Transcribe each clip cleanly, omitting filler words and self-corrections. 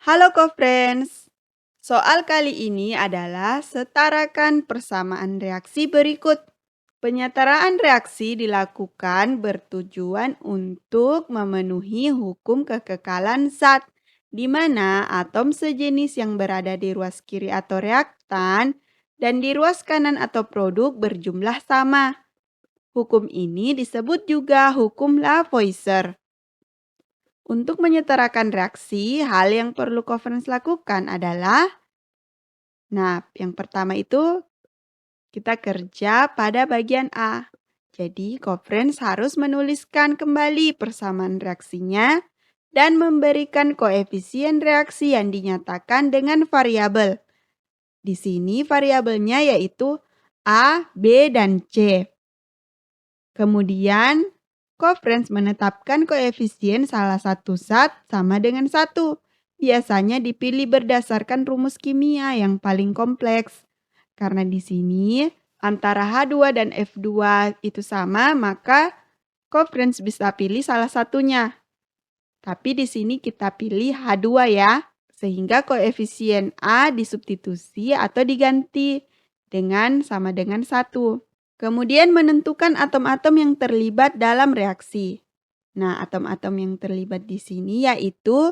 Halo co-friends, soal kali ini adalah setarakan persamaan reaksi berikut. Penyetaraan reaksi dilakukan bertujuan untuk memenuhi hukum kekekalan zat, di mana atom sejenis yang berada di ruas kiri atau reaktan dan di ruas kanan atau produk berjumlah sama. Hukum ini disebut juga hukum Lavoisier. Untuk menyetarakan reaksi, hal yang perlu conference lakukan adalah, yang pertama itu kita kerja pada bagian A. Jadi, conference harus menuliskan kembali persamaan reaksinya dan memberikan koefisien reaksi yang dinyatakan dengan variabel. Di sini variabelnya yaitu A, B, dan C. Kemudian, conference menetapkan koefisien salah satu zat sama dengan 1. Biasanya dipilih berdasarkan rumus kimia yang paling kompleks. Karena di sini antara H2 dan F2 itu sama, maka conference bisa pilih salah satunya. Tapi di sini kita pilih H2 ya, sehingga koefisien A disubstitusi atau diganti dengan sama dengan 1. Kemudian menentukan atom-atom yang terlibat dalam reaksi. Atom-atom yang terlibat di sini yaitu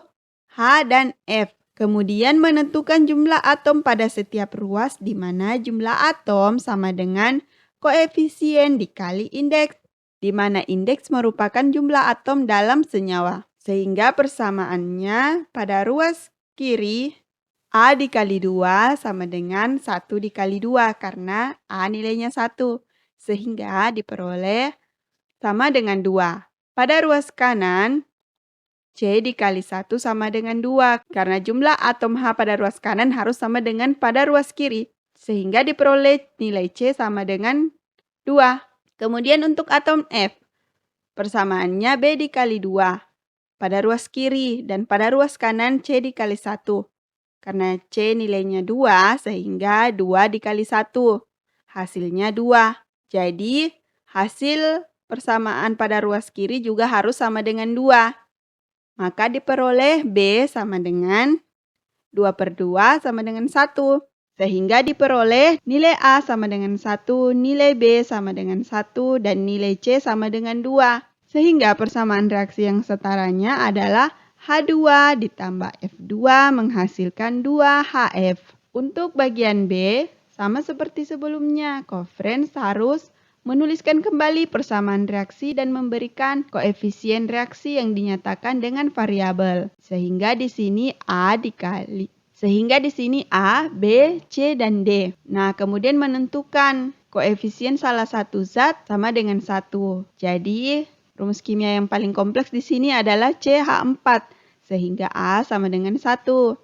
H dan F. Kemudian menentukan jumlah atom pada setiap ruas di mana jumlah atom sama dengan koefisien dikali indeks, di mana indeks merupakan jumlah atom dalam senyawa. Sehingga persamaannya pada ruas kiri A dikali 2 sama dengan 1 dikali 2 karena A nilainya 1. Sehingga diperoleh sama dengan 2. Pada ruas kanan, C dikali 1 sama dengan 2 karena jumlah atom H pada ruas kanan harus sama dengan pada ruas kiri. Sehingga diperoleh nilai C sama dengan 2. Kemudian untuk atom F, persamaannya B dikali 2 pada ruas kiri dan pada ruas kanan C dikali 1. Karena C nilainya 2 sehingga 2 dikali 1. Hasilnya 2. Jadi hasil persamaan pada ruas kiri juga harus sama dengan 2. Maka diperoleh B sama dengan 2/2 sama dengan 1. Sehingga diperoleh nilai A sama dengan 1, nilai B sama dengan 1, dan nilai C sama dengan 2. Sehingga persamaan reaksi yang setaranya adalah H2 ditambah F2 menghasilkan 2HF. Untuk bagian B, sama seperti sebelumnya, conference harus menuliskan kembali persamaan reaksi dan memberikan koefisien reaksi yang dinyatakan dengan variabel. Sehingga di sini A, B, C, dan D. Kemudian menentukan koefisien salah satu zat sama dengan 1. Jadi, rumus kimia yang paling kompleks di sini adalah CH4, sehingga A sama dengan 1.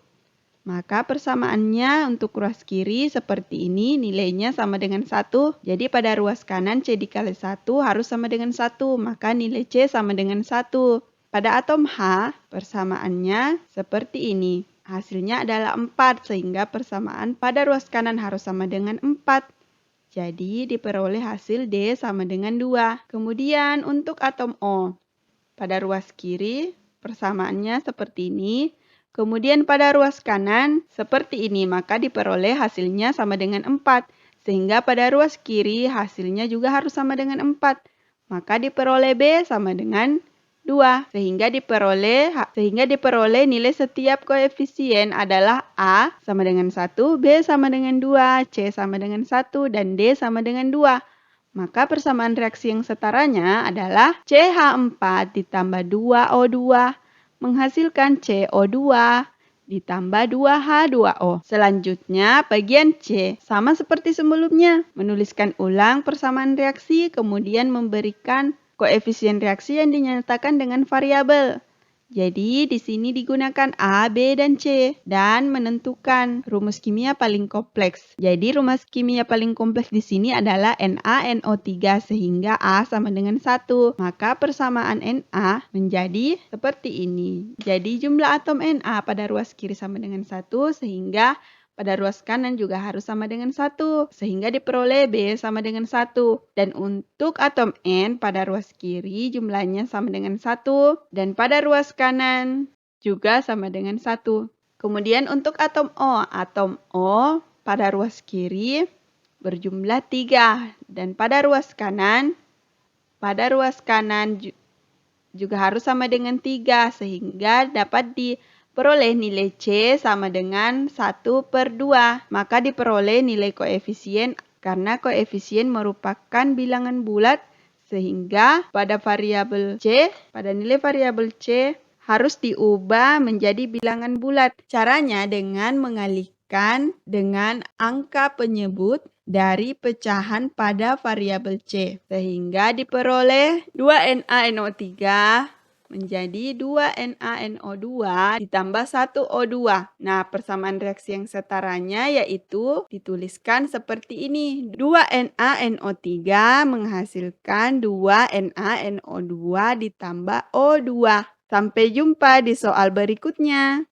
Maka persamaannya untuk ruas kiri seperti ini, nilainya sama dengan 1. Jadi pada ruas kanan C dikali 1 harus sama dengan 1, maka nilai C sama dengan 1. Pada atom H, persamaannya seperti ini. Hasilnya adalah 4, sehingga persamaan pada ruas kanan harus sama dengan 4. Jadi diperoleh hasil D sama dengan 2. Kemudian untuk atom O, pada ruas kiri persamaannya seperti ini. Kemudian pada ruas kanan seperti ini, maka diperoleh hasilnya sama dengan 4. Sehingga pada ruas kiri hasilnya juga harus sama dengan 4. Maka diperoleh B sama dengan 2. Sehingga diperoleh nilai setiap koefisien adalah A sama dengan 1, B sama dengan 2, C sama dengan 1, dan D sama dengan 2. Maka persamaan reaksi yang setaranya adalah CH4 ditambah 2O2 menghasilkan CO2 ditambah 2H2O. Selanjutnya bagian C, sama seperti sebelumnya. Menuliskan ulang persamaan reaksi, kemudian memberikan koefisien reaksi yang dinyatakan dengan variabel. Jadi di sini digunakan A, B, dan C dan menentukan rumus kimia paling kompleks. Jadi rumus kimia paling kompleks di sini adalah NaNO3 sehingga A sama dengan 1. Maka persamaan Na menjadi seperti ini. Jadi jumlah atom Na pada ruas kiri sama dengan 1 sehingga pada ruas kanan juga harus sama dengan 1, sehingga diperoleh B sama dengan 1. Dan untuk atom N pada ruas kiri jumlahnya sama dengan 1, dan pada ruas kanan juga sama dengan 1. Kemudian untuk atom O pada ruas kiri berjumlah 3 dan pada ruas kanan juga harus sama dengan 3 sehingga dapat diperoleh nilai C sama dengan 1/2. Maka diperoleh nilai koefisien karena koefisien merupakan bilangan bulat sehingga pada nilai variabel C harus diubah menjadi bilangan bulat. Caranya dengan mengalihkan dengan angka penyebut dari pecahan pada variabel C. Sehingga diperoleh 2NaNO3 menjadi 2NaNO2 ditambah 1O2. Nah, persamaan reaksi yang setaranya yaitu dituliskan seperti ini. 2NaNO3 menghasilkan 2NaNO2 ditambah O2. Sampai jumpa di soal berikutnya.